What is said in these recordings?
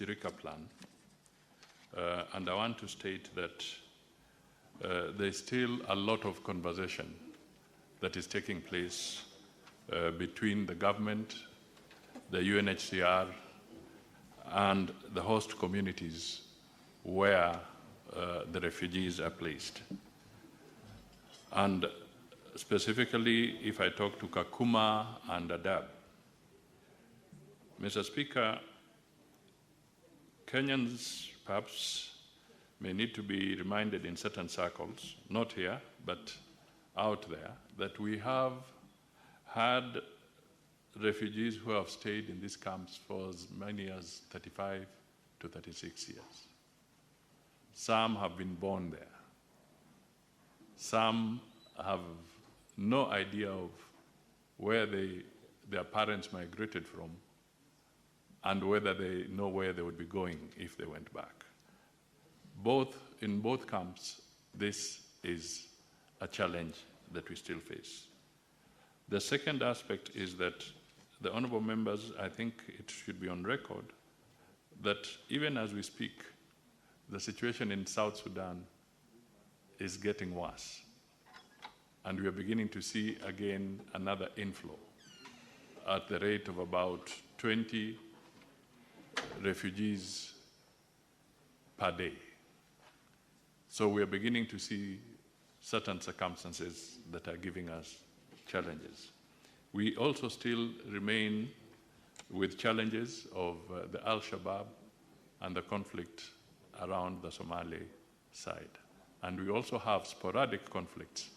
Shiriki plan, and I want to state that there's still a lot of conversation that is taking place between the government, the UNHCR, and the host communities where the refugees are placed. And specifically, if I talk to Kakuma and Dadaab, Mr. Speaker, Kenyans perhaps may need to be reminded in certain circles, not here, but out there, that we have had refugees who have stayed in these camps for as many as 35 to 36 years. Some have been born there. Some have no idea of where their parents migrated from and whether they know where they would be going if they went back. In both camps, this is a challenge that we still face. The second aspect is that the honorable members, I think it should be on record, that even as we speak, the situation in South Sudan is getting worse. And we are beginning to see again another inflow at the rate of about 20 refugees per day. So we are beginning to see certain circumstances that are giving us challenges. We also still remain with challenges of the Al-Shabaab and the conflict around the Somali side. And we also have sporadic conflicts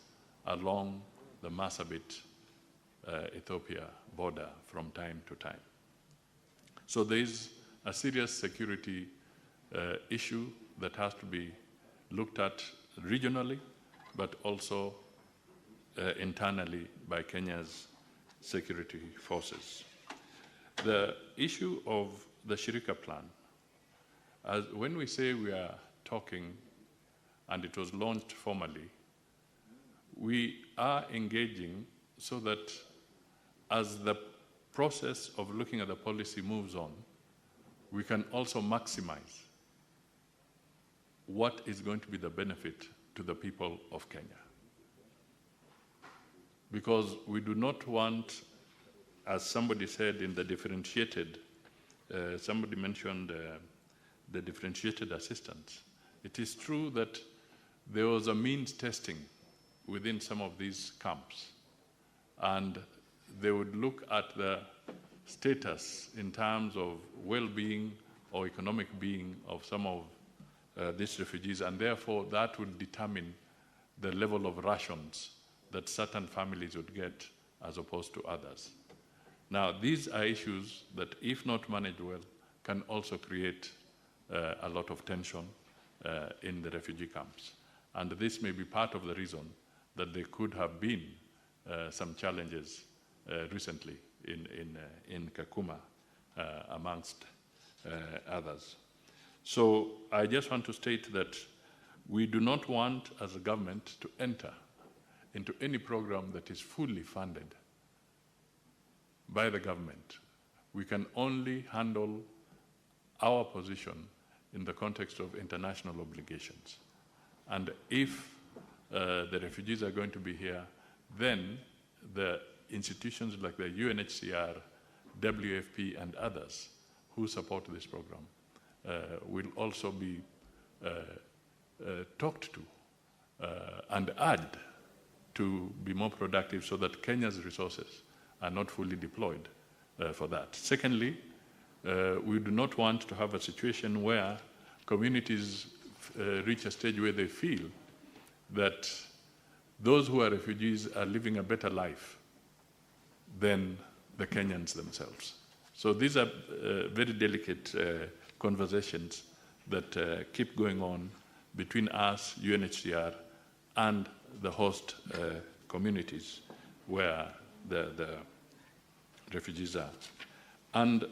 along the Marsabit-Ethiopia border from time to time. So there is a serious security issue that has to be looked at regionally, but also internally by Kenya's security forces. The issue of the Shiriki plan, when we say we are talking, and it was launched formally, we are engaging so that as the process of looking at the policy moves on, we can also maximize what is going to be the benefit to the people of Kenya. Because we do not want, as somebody said in the differentiated, somebody mentioned the differentiated assistance. It is true that there was a means testing within some of these camps, and they would look at the status in terms of well-being or economic being of some of these refugees, and therefore that would determine the level of rations that certain families would get as opposed to others. Now, these are issues that, if not managed well, can also create a lot of tension in the refugee camps. And this may be part of the reason that there could have been some challenges recently in Kakuma, amongst others. So I just want to state that we do not want, as a government, to enter into any program that is fully funded by the government. We can only handle our position in the context of international obligations. And if the refugees are going to be here, then the institutions like the UNHCR, WFP, and others who support this program will also be talked to and urged to be more productive so that Kenya's resources are not fully deployed for that. Secondly, we do not want to have a situation where communities reach a stage where they feel that those who are refugees are living a better life than the Kenyans themselves. So these are very delicate conversations that keep going on between us, UNHCR, and the host communities where the refugees are. And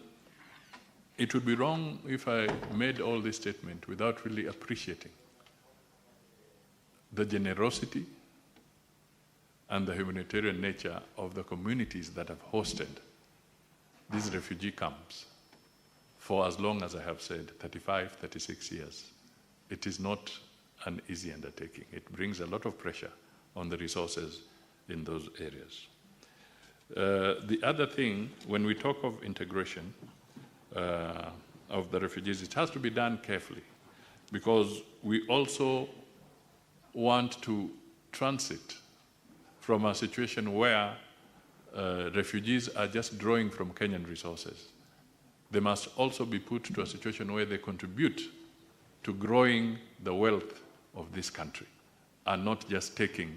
it would be wrong if I made all this statement without really appreciating the generosity and the humanitarian nature of the communities that have hosted these refugee camps for as long as I have said, 35, 36 years. It is not an easy undertaking. It brings a lot of pressure on the resources in those areas. The other thing, when we talk of integration of the refugees, it has to be done carefully, because we also want to transit from a situation where refugees are just drawing from Kenyan resources. They must also be put to a situation where they contribute to growing the wealth of this country and not just taking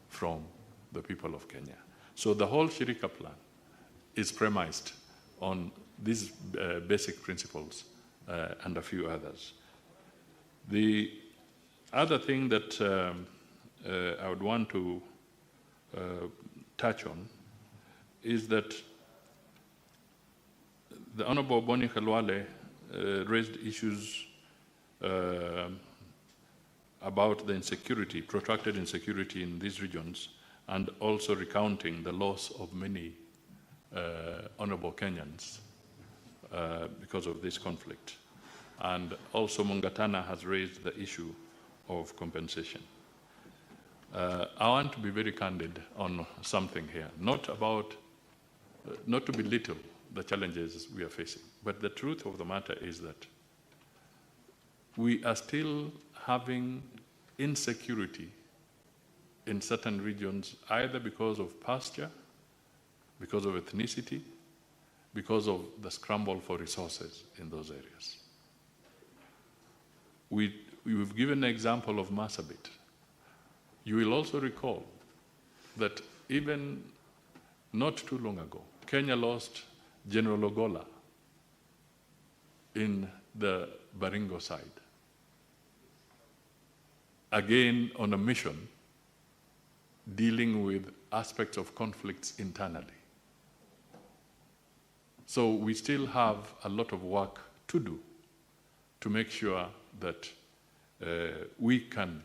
from the people of Kenya. So the whole Shirika plan is premised on these basic principles and a few others. The other thing that I would want to touch on is that the Honorable Boni Khalwale raised issues about the insecurity, protracted insecurity in these regions, and also recounting the loss of many honorable Kenyans because of this conflict. And also Mungatana has raised the issue of compensation. I want to be very candid on something here, not to belittle the challenges we are facing, but the truth of the matter is that we are still having insecurity in certain regions, either because of pasture, because of ethnicity, because of the scramble for resources in those areas. We've given an example of Marsabit. You will also recall that even not too long ago, Kenya lost General Ogola in the Baringo side, again on a mission dealing with aspects of conflicts internally. So we still have a lot of work to do to make sure that we can